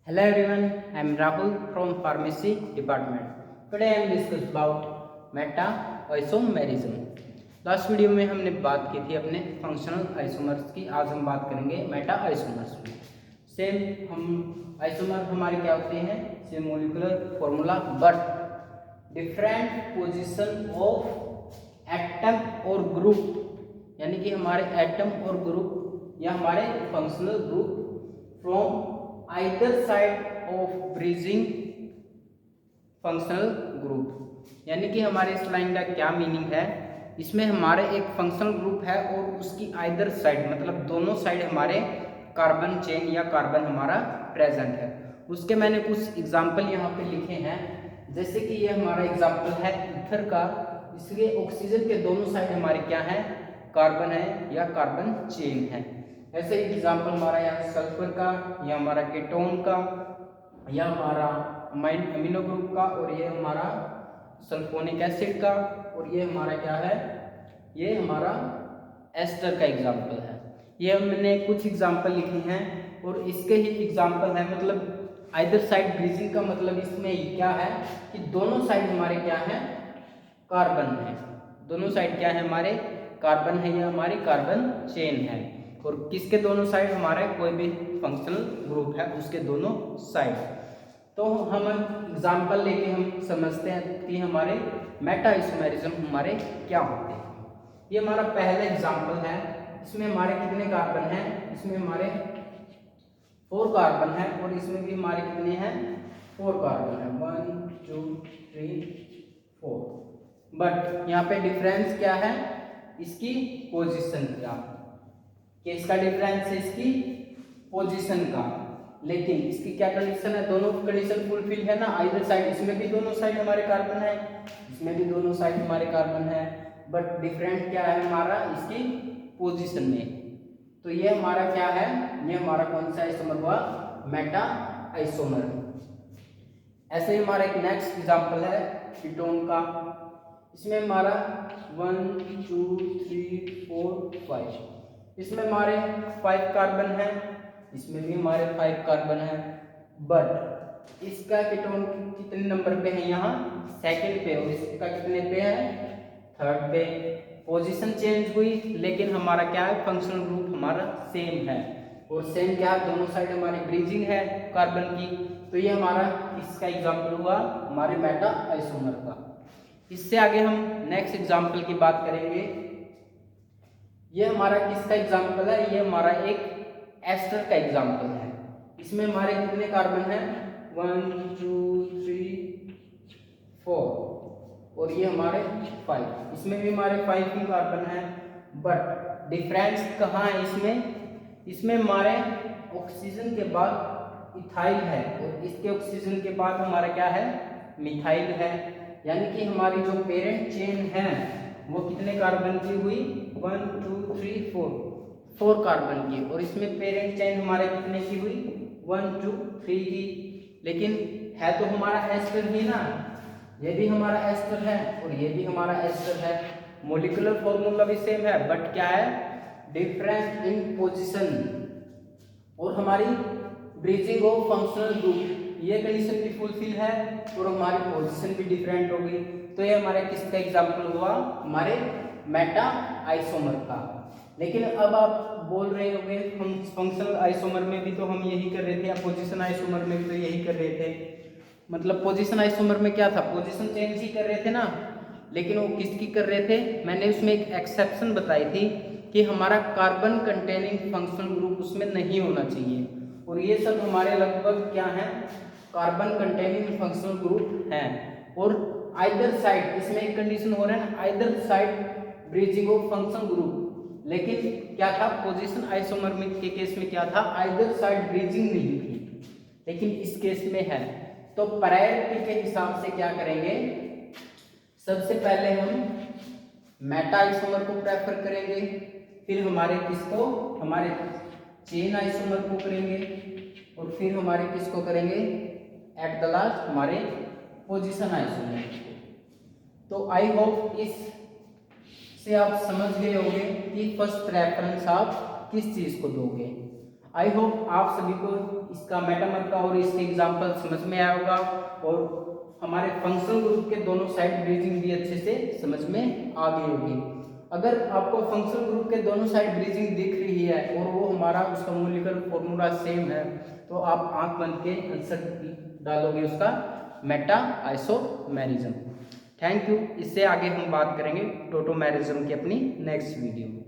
Hello everyone, I am Rahul from Pharmacy Department. Today I am discuss about meta isomerism. Last video में हमने बात की थी अपने फंक्शनल आइसोमर्स की। आज हम बात करेंगे मेटा आइसोमर्स की। सेम हम आइसोमर हमारे क्या होते हैं, same molecular formula but different position of atom और ग्रुप, यानी कि हमारे एटम और ग्रुप या हमारे functional group from either side of bridging functional group. यानी कि हमारे इस लाइन का क्या मीनिंग है, इसमें हमारे एक फंक्शनल ग्रुप है और उसकी आइदर साइड मतलब दोनों साइड हमारे कार्बन चेन या कार्बन हमारा प्रेजेंट है। उसके मैंने कुछ एग्जाम्पल यहाँ पे लिखे हैं, जैसे कि ये हमारा एग्जाम्पल है ईथर का। इसलिए ऑक्सीजन के दोनों साइड हमारे क्या है, कार्बन है या कार्बन चेन है। ऐसे ही एग्जाम्पल हमारा यहाँ सल्फर का, या हमारा कीटोन का, या हमारा अमीनो ग्रुप का, और ये हमारा सल्फोनिक एसिड का, और ये हमारा क्या है, ये हमारा एस्टर का एग्जाम्पल है। ये हमने कुछ एग्जाम्पल लिखे हैं और इसके ही एग्जाम्पल है। मतलब आइदर साइड ब्रीजिंग का मतलब इसमें क्या है कि दोनों साइड हमारे क्या है, कार्बन है। दोनों साइड क्या है, हमारे कार्बन है या हमारी कार्बन चेन है। और किसके दोनों साइड, हमारे कोई भी फंक्शनल ग्रुप है उसके दोनों साइड। तो हम एग्जाम्पल लेके हम समझते हैं कि हमारे मेटा आइसोमेरिज्म हमारे क्या होते हैं। ये हमारा पहला एग्जाम्पल है। इसमें हमारे कितने कार्बन हैं, इसमें हमारे 4 कार्बन है और इसमें भी हमारे कितने हैं, 4 कार्बन है, 1 2 3 4। बट यहाँ पे डिफरेंस क्या है, इसकी पोजीशन का, कि इसका डिफरेंस है इसकी पोजीशन का। लेकिन इसकी क्या कंडीशन है, दोनों कंडीशन फुलफिल है ना। आइदर साइड, इसमें भी दोनों साइड हमारे कार्बन है, इसमें भी दोनों साइड हमारे कार्बन है, बट डिफरेंट क्या है हमारा, इसकी पोजीशन में। तो ये हमारा क्या है, ये हमारा कौन सा आइसोमर हुआ, मेटा आइसोमर। ऐसे ही हमारा एक नेक्स्ट एग्जांपल है कीटोन का। इसमें हमारा 1 2 3 4 5, इसमें हमारे 5 कार्बन है, इसमें भी हमारे 5 कार्बन है। बट इसका कीटोन कितने नंबर पे है, यहाँ सेकंड पे, और इसका कितने पे है, थर्ड पे। पोजीशन चेंज हुई लेकिन हमारा क्या है, फंक्शनल ग्रुप हमारा सेम है। और सेम क्या है, दोनों साइड हमारी ब्रीजिंग है कार्बन की। तो ये हमारा इसका एग्जाम्पल हुआ हमारे मेटा आइसोमर का। इससे आगे हम नेक्स्ट एग्जाम्पल की बात करेंगे। ये हमारा किसका एग्जाम्पल है, ये हमारा एक एस्टर का एग्जाम्पल है। इसमें हमारे कितने कार्बन हैं, 1 2 3 4, और ये हमारे 5। इसमें भी हमारे 5 ही कार्बन हैं। बट डिफरेंस कहाँ है इसमें हमारे ऑक्सीजन के बाद इथाइल है और इसके ऑक्सीजन के बाद हमारा क्या है, मिथाइल है। यानी कि हमारी जो पेरेंट चेन है वो कितने कार्बन की हुई, 1 2 3 4 कार्बन की, और इसमें पेरेंट चेन हमारे कितने की हुई, 1 2 3 की। लेकिन है तो हमारा एस्टर ही ना, ये भी हमारा एस्टर है और ये भी हमारा एस्टर है। मोलिकुलर फॉर्मूला भी सेम है, बट क्या है, डिफरेंस इन पोजीशन और हमारी ब्रीजिंग ऑफ फंक्शनल ग्रुप, ये कंडीशन भी फुलफिल है और हमारी पोजीशन भी डिफरेंट होगी। तो ये हमारे किसका एग्जाम्पल हुआ, हमारे मेटा आइसोमर का। लेकिन अब आप बोल रहे होंगे हम फंक्शनल आइसोमर में भी तो हम यही कर रहे थे, या पोजीशन आइसोमर में भी तो यही कर रहे थे। मतलब पोजीशन आइसोमर में क्या था, पोजीशन चेंज ही कर रहे थे ना। लेकिन वो किसकी कर रहे थे, मैंने उसमें एक एक्सेप्शन बताई थी कि हमारा कार्बन कंटेनिंग फंक्शनल ग्रुप उसमें नहीं होना चाहिए। और ये सब हमारे लगभग क्या है, कार्बन कंटेनिंग फंक्शनल ग्रुप हैं। और आइदर साइड, इसमें एक कंडीशन हो रहा है ना, either side bridging of functional group. लेकिन क्या था, पोजीशन आइसोमर में के केस में क्या था, आइदर साइड ब्रीजिंग नहीं थी, लेकिन इस केस में है। तो प्रायोरिटी के हिसाब से क्या करेंगे, सबसे पहले हम मेटा आइसोमर को प्रेफर करेंगे, फिर हमारे किसको, हमारे चेन आइसोमर को करेंगे, और फिर हमारे किसको करेंगे, एट द लास्ट हमारे पोजीशन आइसोमर। तो आई होप इस से आप समझ गए होंगे कि फर्स्ट प्रेफरेंस आप किस चीज को दोगे। आई होप आप सभी को इसका मेटामर का और इसके एग्जाम्पल समझ में आया होगा और हमारे फंक्शनल ग्रुप के दोनों साइड ब्रीजिंग भी अच्छे से समझ में आ गई होगी। अगर आपको फंक्शनल ग्रुप के दोनों साइड ब्रीजिंग दिख रही है और वो हमारा उसका मॉलिक्यूलर फॉर्मूला सेम है, तो आप आंख बंद के आंसर डालोगे उसका मेटा आइसोमेरिज्म। Thank you. इससे आगे हम बात करेंगे टोटोमेरिज्म की अपनी नेक्स्ट वीडियो में।